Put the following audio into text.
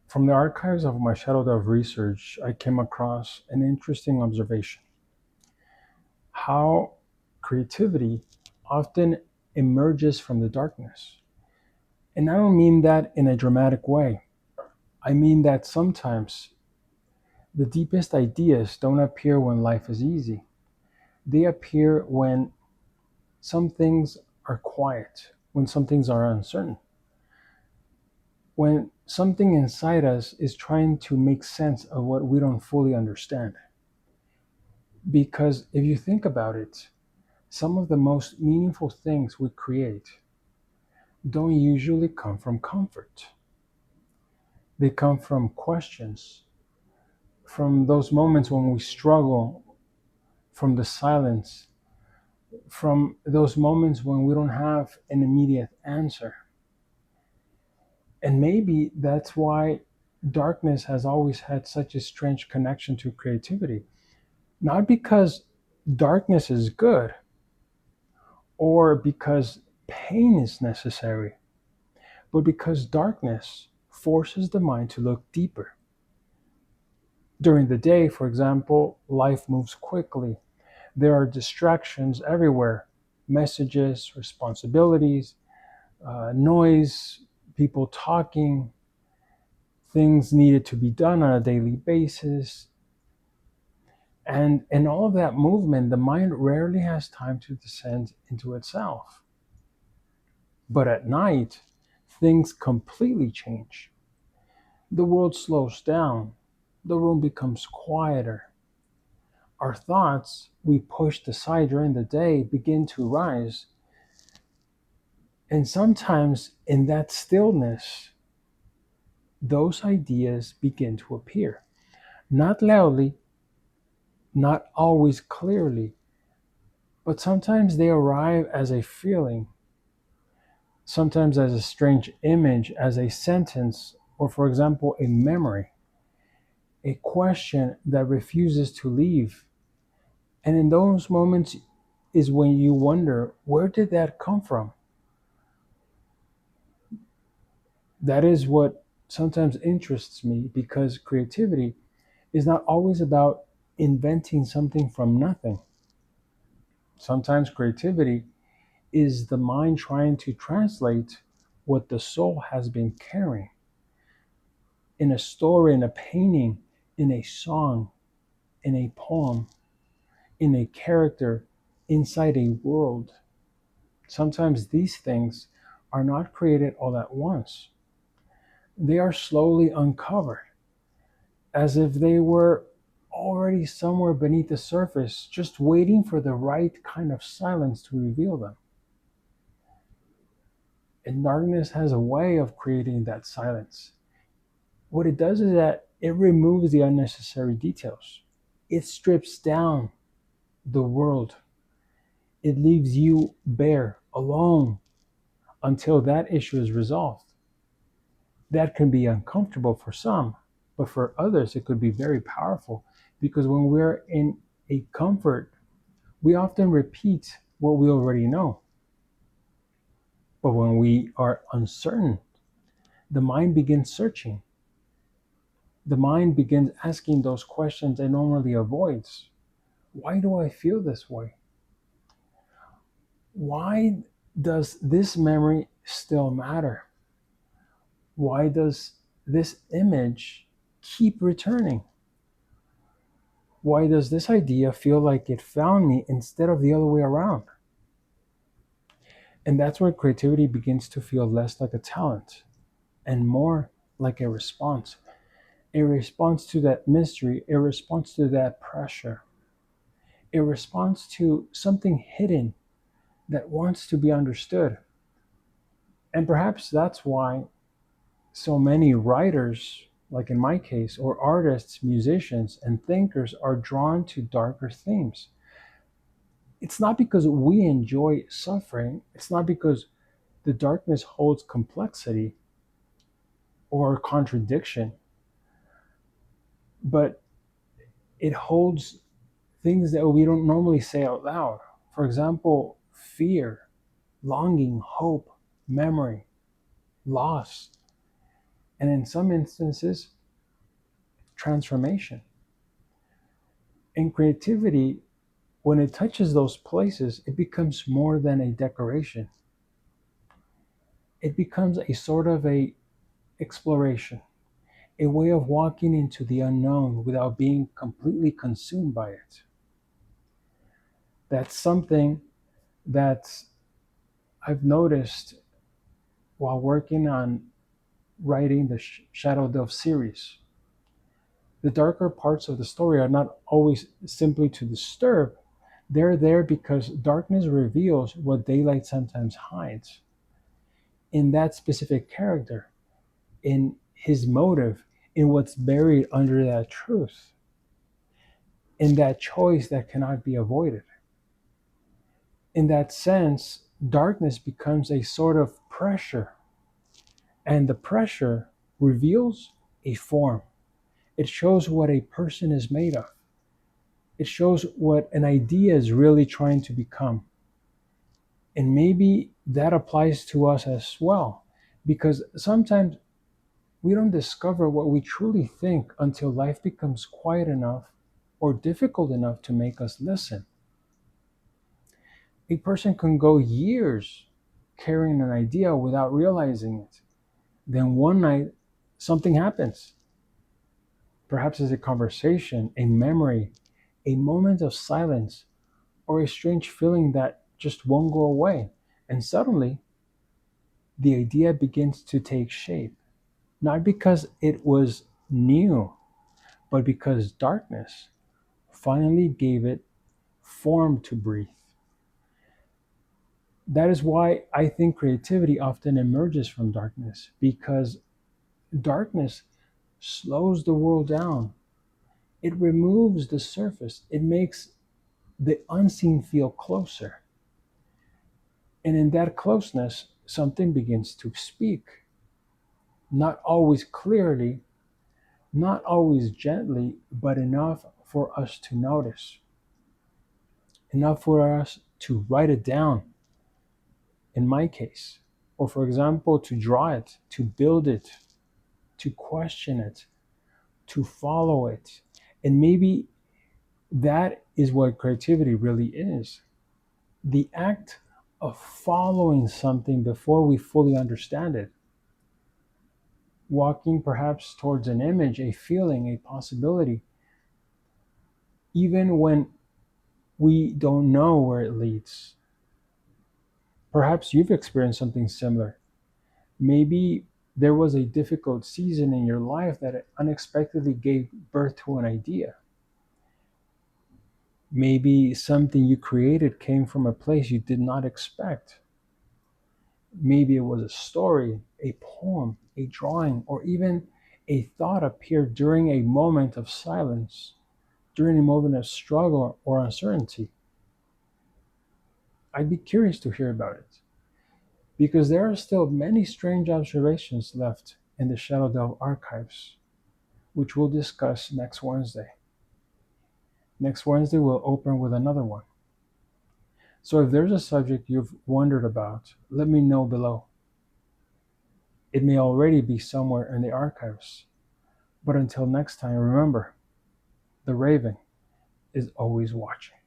From the archives of my Shadowdelve research, I came across an interesting observation: how creativity often emerges from the darkness. And I don't mean that in a dramatic way. I mean that sometimes the deepest ideas don't appear when life is easy. They appear when some things are quiet, when some things are uncertain, when something inside us is trying to make sense of what we don't fully understand. Because if you think about it, some of the most meaningful things we create don't usually come from comfort. They come from questions, from those moments when we struggle, from the silence, from those moments when we don't have an immediate answer. And maybe that's why darkness has always had such a strange connection to creativity. Not because darkness is good or because pain is necessary, but because darkness forces the mind to look deeper. During the day, for example, life moves quickly. There are distractions everywhere: messages, responsibilities, noise, people talking, things needed to be done on a daily basis. And in all of that movement, the mind rarely has time to descend into itself. But at night, things completely change. The world slows down, the room becomes quieter. Our thoughts we pushed aside during the day begin to rise. And sometimes in that stillness, those ideas begin to appear. Not loudly, not always clearly, but sometimes they arrive as a feeling, sometimes as a strange image, as a sentence, or for example, a memory, a question that refuses to leave. And in those moments is when you wonder, where did that come from? That is what sometimes interests me, because creativity is not always about inventing something from nothing. Sometimes creativity is the mind trying to translate what the soul has been carrying in a story, in a painting, in a song, in a poem, in a character, inside a world. Sometimes these things are not created all at once. They are slowly uncovered, as if they were already somewhere beneath the surface, just waiting for the right kind of silence to reveal them. And darkness has a way of creating that silence. What it does is that it removes the unnecessary details. It strips down the world. It leaves you bare, alone, until that issue is resolved. That can be uncomfortable for some, but for others, it could be very powerful, because when we're in a comfort, we often repeat what we already know. But when we are uncertain, the mind begins searching. The mind begins asking those questions it normally avoids. Why do I feel this way? Why does this memory still matter? Why does this image keep returning? Why does this idea feel like it found me instead of the other way around? And that's where creativity begins to feel less like a talent and more like a response to that mystery, a response to that pressure, a response to something hidden that wants to be understood. And perhaps that's why so many writers, like in my case, or artists, musicians, and thinkers are drawn to darker themes. It's not because we enjoy suffering, it's not because the darkness holds complexity or contradiction, but it holds things that we don't normally say out loud. For example, fear, longing, hope, memory, loss. and in some instances, transformation. And creativity, when it touches those places, it becomes more than a decoration. It becomes a sort of a exploration, a way of walking into the unknown without being completely consumed by it. That's something that I've noticed while working on writing the Shadowdelve series. The darker parts of the story are not always simply to disturb, they're there because darkness reveals what daylight sometimes hides. In that specific character, in his motive, in what's buried under that truth, in that choice that cannot be avoided. In that sense, darkness becomes a sort of pressure, and the pressure reveals a form. It shows what a person is made of. It shows what an idea is really trying to become. And maybe that applies to us as well, because sometimes we don't discover what we truly think until life becomes quiet enough or difficult enough to make us listen. A person can go years carrying an idea without realizing it. Then one night, something happens. Perhaps it's a conversation, a memory, a moment of silence, or a strange feeling that just won't go away. And suddenly, the idea begins to take shape, not because it was new, but because darkness finally gave it form to breathe. That is why I think creativity often emerges from darkness, because darkness slows the world down. It removes the surface, it makes the unseen feel closer. And in that closeness, something begins to speak, not always clearly, not always gently, but enough for us to notice, enough for us to write it down, in my case, or for example, to draw it, to build it, to question it, to follow it. And maybe that is what creativity really is, the act of following something before we fully understand it, walking perhaps towards an image, a feeling, a possibility, even when we don't know where it leads. Perhaps you've experienced something similar. Maybe there was a difficult season in your life that unexpectedly gave birth to an idea. Maybe something you created came from a place you did not expect. Maybe it was a story, a poem, a drawing, or even a thought appeared during a moment of silence, during a moment of struggle or uncertainty. I'd be curious to hear about it, because there are still many strange observations left in the Shadowdelve Archives, which we'll discuss next Wednesday. Next Wednesday, we'll open with another one. So if there's a subject you've wondered about, let me know below. It may already be somewhere in the archives. But until next time, remember, the raven is always watching.